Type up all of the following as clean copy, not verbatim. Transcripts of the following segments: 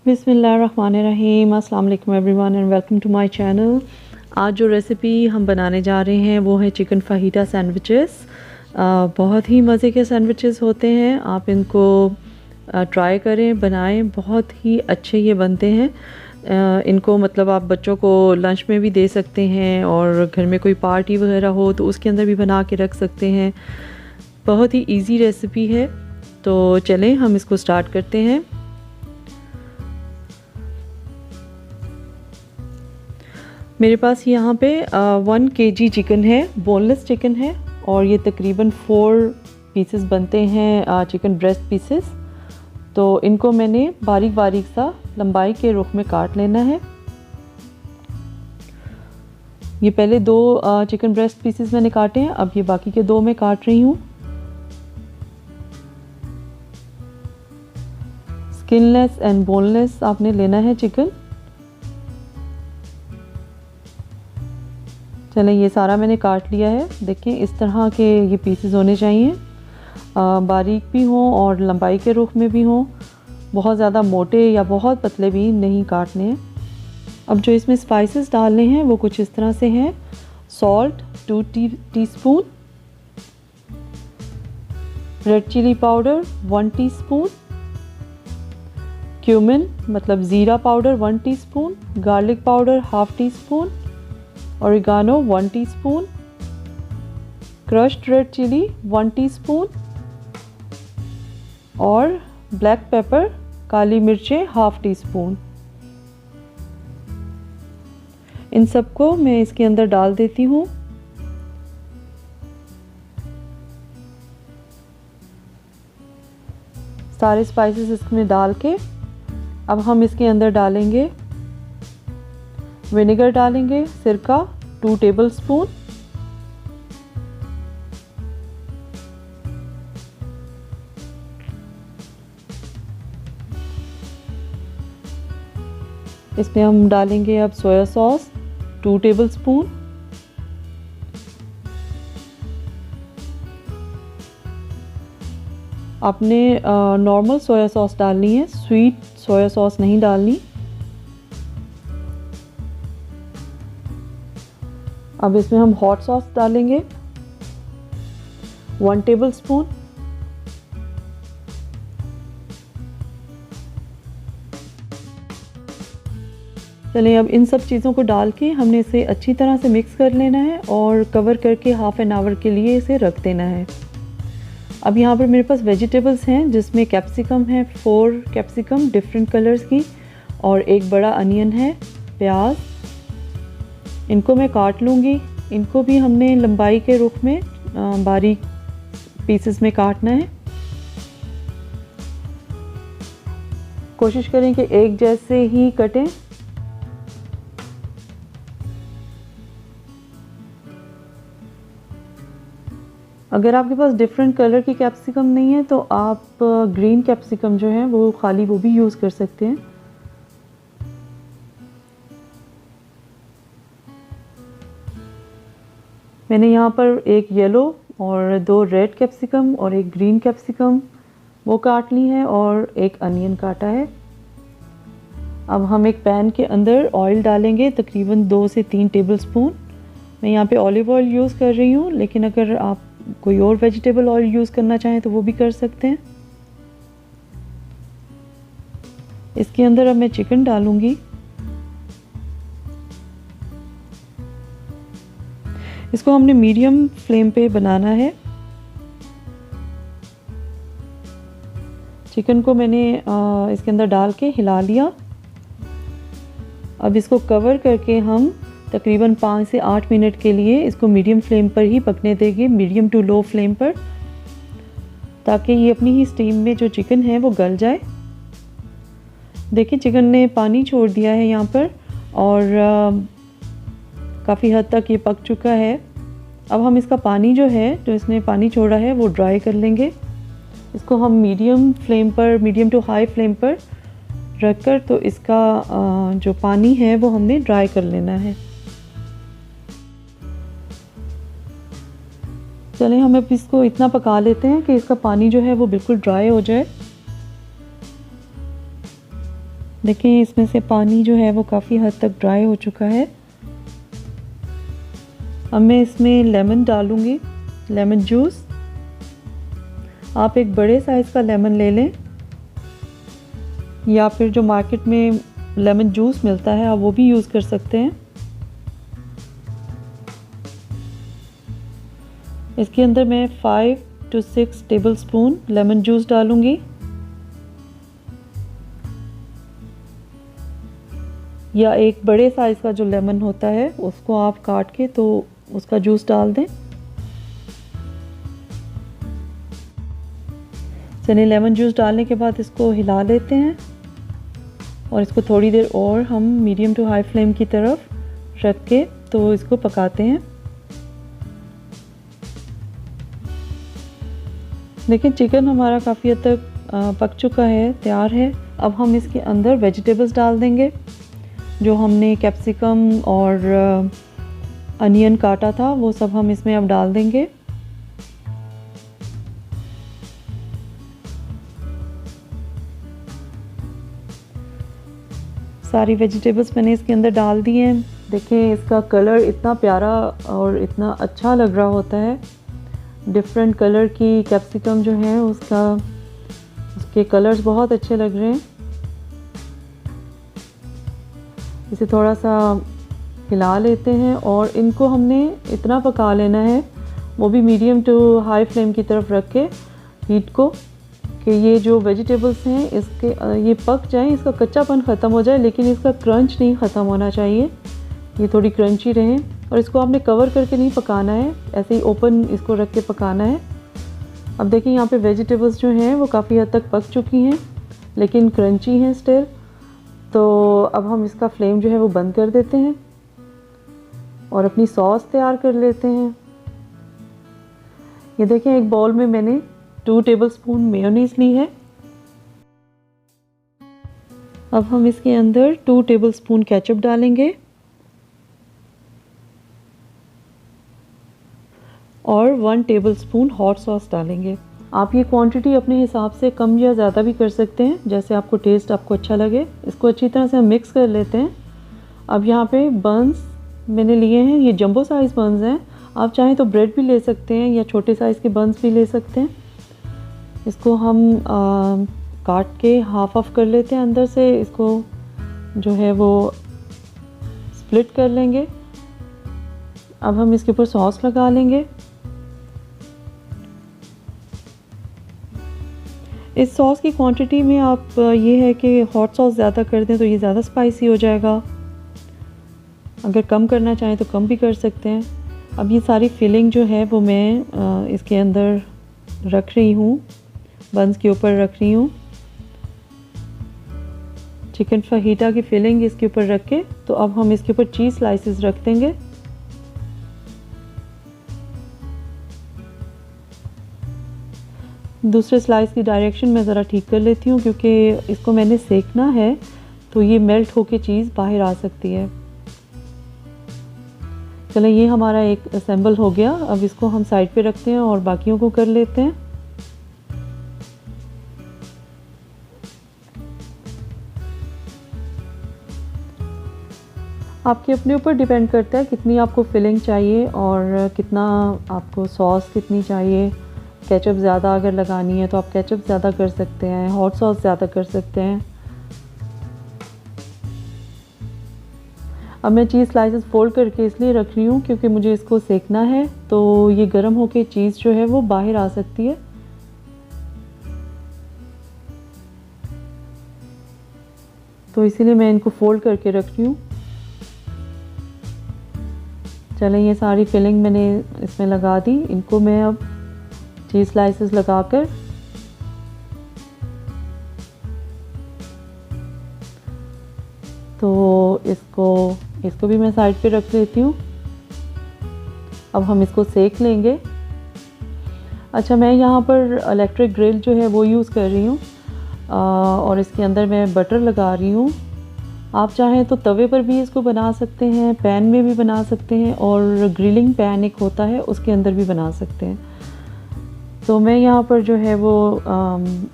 बिस्मिल्लाहिर्रहमानिर्रहीम। अस्सलाम वालेकुम everyone and welcome to my channel. आज जो रेसिपी हम बनाने जा रहे हैं वो है चिकन फाहिटा सैंडविचेस। बहुत ही मज़े के सैंडविचेस होते हैं, आप इनको ट्राई करें, बनाएं, बहुत ही अच्छे ये बनते हैं। इनको मतलब आप बच्चों को लंच में भी दे सकते हैं और घर में कोई पार्टी वगैरह हो तो उसके अंदर भी बना के रख सकते हैं। बहुत ही इजी रेसिपी है, तो चलें हम इसको स्टार्ट करते हैं। मेरे पास यहाँ पे 1 kg चिकन है, बोनलेस चिकन है और ये तकरीबन 4 पीसेस बनते हैं चिकन ब्रेस्ट पीसेस। तो इनको मैंने बारीक बारीक सा लंबाई के रुख में काट लेना है। ये पहले 2 चिकन ब्रेस्ट पीसेस मैंने काटे हैं, अब ये बाकी के 2 मैं काट रही हूँ। स्किनलेस एंड बोनलेस आपने लेना है चिकन। चलें, ये सारा मैंने काट लिया है। देखिए इस तरह के ये पीसेस होने चाहिए, बारीक भी हों और लंबाई के रुख में भी हों, बहुत ज़्यादा मोटे या बहुत पतले भी नहीं काटने हैं। अब जो इसमें स्पाइसेस डालने हैं वो कुछ इस तरह से हैं। Salt 2 teaspoon, red chilli powder 1 teaspoon, cumin मतलब ज़ीरा powder 1 teaspoon, garlic powder 1/2 teaspoon, oregano 1 teaspoon, crushed red chilli 1 teaspoon और ब्लैक पेपर काली मिर्चें 1/2 टीस्पून। इन सबको मैं इसके अंदर डाल देती हूँ। सारे स्पाइसेस इसमें डाल के अब हम इसके अंदर डालेंगे विनेगर, डालेंगे सिरका 2 टेबलस्पून, इसमें हम डालेंगे अब सोया सॉस 2 टेबलस्पून, आपने नॉर्मल सोया सॉस डालनी है, स्वीट सोया सॉस नहीं डालनी। अब इसमें हम हॉट सॉस डालेंगे 1 टेबलस्पून, चलिए अब इन सब चीज़ों को डाल के हमने इसे अच्छी तरह से मिक्स कर लेना है और कवर करके ½ एन आवर के लिए इसे रख देना है। अब यहाँ पर मेरे पास वेजिटेबल्स हैं, जिसमें कैप्सिकम है 4 कैप्सिकम डिफरेंट कलर्स की और एक बड़ा अनियन है, प्याज। इनको मैं काट लूँगी। इनको भी हमने लंबाई के रुख में बारीक पीसेस में काटना है। कोशिश करें कि एक जैसे ही कटें। अगर आपके पास डिफरेंट कलर की कैप्सिकम नहीं है तो आप ग्रीन कैप्सिकम जो है वो खाली वो भी यूज़ कर सकते हैं। मैंने यहाँ पर एक येलो और 2 रेड कैप्सिकम और एक ग्रीन कैप्सिकम वो काट ली है और एक अनियन काटा है। अब हम एक पैन के अंदर ऑयल डालेंगे तकरीबन 2 से 3 टेबलस्पून। मैं यहाँ पे ऑलिव ऑयल यूज़ कर रही हूँ, लेकिन अगर आप कोई और वेजिटेबल ऑयल यूज़ करना चाहें तो वो भी कर सकते हैं। इसके अंदर अब मैं चिकन डालूँगी। इसको हमने मीडियम फ्लेम पे बनाना है। चिकन को मैंने इसके अंदर डाल के हिला लिया। अब इसको कवर करके हम तकरीबन 5 से 8 मिनट के लिए इसको मीडियम फ्लेम पर ही पकने देंगे, मीडियम टू लो फ्लेम पर, ताकि ये अपनी ही स्टीम में जो चिकन है वो गल जाए। देखिए चिकन ने पानी छोड़ दिया है यहाँ पर और काफ़ी हद तक ये पक चुका है। अब हम इसका पानी जो है, जो इसने पानी छोड़ा है, वो ड्राई कर लेंगे। इसको हम मीडियम फ्लेम पर, मीडियम टू हाई फ्लेम पर रखकर तो इसका जो पानी है वो हमने ड्राई कर लेना है। चलें हम अब इसको इतना पका लेते हैं कि इसका पानी जो है वो बिल्कुल ड्राई हो जाए। देखिए इसमें से पानी जो है वो काफ़ी हद तक ड्राई हो चुका है। अब मैं इसमें लेमन डालूँगी, लेमन जूस। आप एक बड़े साइज़ का लेमन ले लें या फिर जो मार्केट में लेमन जूस मिलता है आप वो भी यूज़ कर सकते हैं। इसके अंदर मैं 5 to 6 टेबलस्पून लेमन जूस डालूँगी। या एक बड़े साइज़ का जो लेमन होता है उसको आप काट के तो उसका जूस डाल दें। चलिए लेमन जूस डालने के बाद इसको हिला लेते हैं और इसको थोड़ी देर और हम मीडियम टू हाई फ्लेम की तरफ रख के तो इसको पकाते हैं। देखिए चिकन हमारा काफ़ी हद तक पक चुका है, तैयार है। अब हम इसके अंदर वेजिटेबल्स डाल देंगे। जो हमने कैप्सिकम और अनियन काटा था वो सब हम इसमें अब डाल देंगे। सारी वेजिटेबल्स मैंने इसके अंदर डाल दी हैं। देखिए इसका कलर इतना प्यारा और इतना अच्छा लग रहा होता है। डिफरेंट कलर की कैप्सिकम जो है उसके कलर्स बहुत अच्छे लग रहे हैं। इसे थोड़ा सा हिला लेते हैं और इनको हमने इतना पका लेना है, वो भी मीडियम टू हाई फ्लेम की तरफ रख के हीट को, कि ये जो वेजिटेबल्स हैं इसके ये पक जाएं, इसका कच्चापन ख़त्म हो जाए, लेकिन इसका क्रंच नहीं ख़त्म होना चाहिए। ये थोड़ी क्रंची रहें और इसको आपने कवर करके नहीं पकाना है, ऐसे ही ओपन इसको रख के पकाना है। अब देखिए यहाँ पे वेजिटेबल्स जो हैं वो काफ़ी हद तक पक चुकी हैं लेकिन क्रंची हैं स्टिल। तो अब हम इसका फ्लेम जो है वो बंद कर देते हैं और अपनी सॉस तैयार कर लेते हैं। ये देखें एक बाउल में मैंने 2 टेबलस्पून मेयोनीज ली है। अब हम इसके अंदर 2 टेबलस्पून केचप डालेंगे और 1 टेबलस्पून हॉट सॉस डालेंगे। आप ये क्वांटिटी अपने हिसाब से कम या ज़्यादा भी कर सकते हैं, जैसे आपको टेस्ट आपको अच्छा लगे। इसको अच्छी तरह से हम मिक्स कर लेते हैं। अब यहाँ पे बन्स मैंने लिए हैं, ये जंबो साइज़ बन्स हैं। आप चाहें तो ब्रेड भी ले सकते हैं या छोटे साइज़ के बन्स भी ले सकते हैं। इसको हम काट के हाफ ऑफ कर लेते हैं, अंदर से इसको जो है वो स्प्लिट कर लेंगे। अब हम इसके ऊपर सॉस लगा लेंगे। इस सॉस की क्वांटिटी में आप ये है कि हॉट सॉस ज़्यादा कर दें तो ये ज़्यादा स्पाइसी हो जाएगा। अगर कम करना चाहें तो कम भी कर सकते हैं। अब ये सारी फिलिंग जो है वो मैं इसके अंदर रख रही हूँ, बन्स के ऊपर रख रही हूँ। चिकन फाहीटा की फिलिंग इसके ऊपर रख के तो अब हम इसके ऊपर चीज़ स्लाइसेस रख देंगे। दूसरे स्लाइस की डायरेक्शन मैं ज़रा ठीक कर लेती हूँ क्योंकि इसको मैंने सेकना है तो ये मेल्ट होके चीज़ बाहर आ सकती है। चलो ये हमारा एक असेंबल हो गया। अब इसको हम साइड पे रखते हैं और बाकियों को कर लेते हैं। आपके अपने ऊपर डिपेंड करता है कितनी आपको फिलिंग चाहिए और कितना आपको सॉस कितनी चाहिए। केचप ज़्यादा अगर लगानी है तो आप केचप ज़्यादा कर सकते हैं, हॉट सॉस ज़्यादा कर सकते हैं। अब मैं चीज़ स्लाइसेस फोल्ड करके इसलिए रख रही हूँ क्योंकि मुझे इसको सेकना है तो ये गर्म होके चीज़ जो है वो बाहर आ सकती है। तो इसीलिए मैं इनको फोल्ड करके रख रही हूँ। चलें ये सारी फिलिंग मैंने इसमें लगा दी। इनको मैं अब चीज़ स्लाइसेस लगाकर तो इसको भी मैं साइड पे रख लेती हूँ। अब हम इसको सेक लेंगे। अच्छा मैं यहाँ पर इलेक्ट्रिक ग्रिल जो है वो यूज़ कर रही हूँ और इसके अंदर मैं बटर लगा रही हूँ। आप चाहें तो तवे पर भी इसको बना सकते हैं, पैन में भी बना सकते हैं और ग्रिलिंग पैन एक होता है उसके अंदर भी बना सकते हैं। तो मैं यहाँ पर जो है वो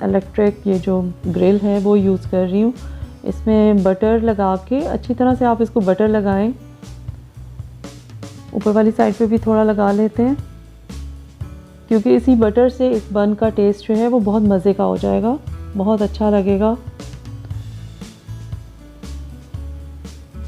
इलेक्ट्रिक ये जो ग्रिल है वो यूज़ कर रही हूँ। इसमें बटर लगा के अच्छी तरह से आप इसको बटर लगाएं। ऊपर वाली साइड पे भी थोड़ा लगा लेते हैं, क्योंकि इसी बटर से इस बन का टेस्ट जो है वो बहुत मज़े का हो जाएगा, बहुत अच्छा लगेगा।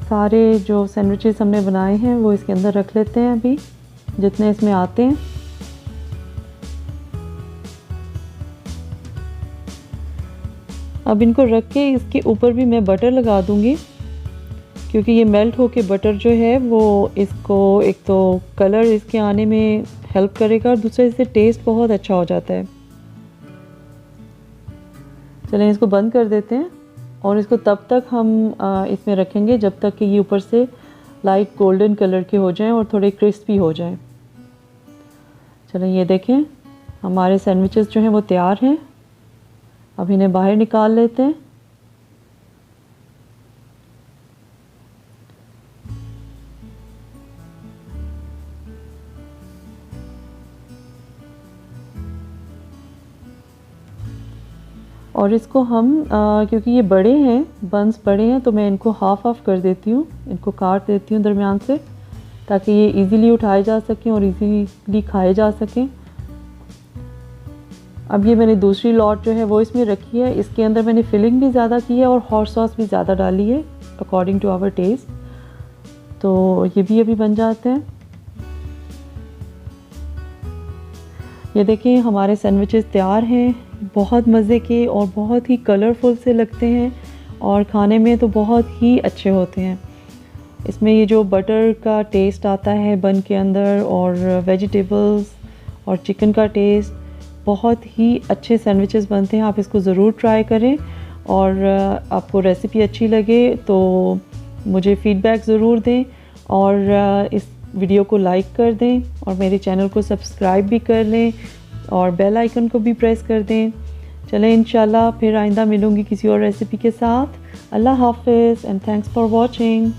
सारे जो सैंडविचेस हमने बनाए हैं वो इसके अंदर रख लेते हैं अभी, जितने इसमें आते हैं। अब इनको रख के इसके ऊपर भी मैं बटर लगा दूंगी, क्योंकि ये मेल्ट होके बटर जो है वो इसको एक तो कलर इसके आने में हेल्प करेगा और दूसरा इससे टेस्ट बहुत अच्छा हो जाता है। चलें इसको बंद कर देते हैं और इसको तब तक हम इसमें रखेंगे जब तक कि ये ऊपर से लाइट गोल्डन कलर के हो जाएं और थोड़े क्रिस्पी हो जाएं। चलें ये देखें हमारे सैंडविचेस जो हैं वो तैयार हैं। अब इन्हें बाहर निकाल लेते हैं। और इसको हम क्योंकि ये बड़े हैं, बंस बड़े हैं, तो मैं इनको हाफ हाफ कर देती हूँ, इनको काट देती हूँ दरमियान से, ताकि ये इजीली उठाए जा सकें और इजीली खाए जा सकें। अब ये मैंने दूसरी लॉट जो है वो इसमें रखी है। इसके अंदर मैंने फिलिंग भी ज़्यादा की है और हॉट सॉस भी ज़्यादा डाली है अकॉर्डिंग टू आवर टेस्ट। तो ये भी अभी बन जाते हैं। ये देखिए हमारे सैंडविचेस तैयार हैं, बहुत मज़े के और बहुत ही कलरफुल से लगते हैं और खाने में तो बहुत ही अच्छे होते हैं। इसमें ये जो बटर का टेस्ट आता है बन के अंदर और वेजिटेबल्स और चिकन का टेस्ट, बहुत ही अच्छे सैंडविचेस बनते हैं। आप इसको ज़रूर ट्राई करें और आपको रेसिपी अच्छी लगे तो मुझे फ़ीडबैक ज़रूर दें और इस वीडियो को लाइक कर दें और मेरे चैनल को सब्सक्राइब भी कर लें और बेल आइकन को भी प्रेस कर दें। चलें इंशाल्लाह फिर आइंदा मिलूँगी किसी और रेसिपी के साथ। अल्लाह हाफ़िज़ एंड थैंक्स फॉर वॉचिंग।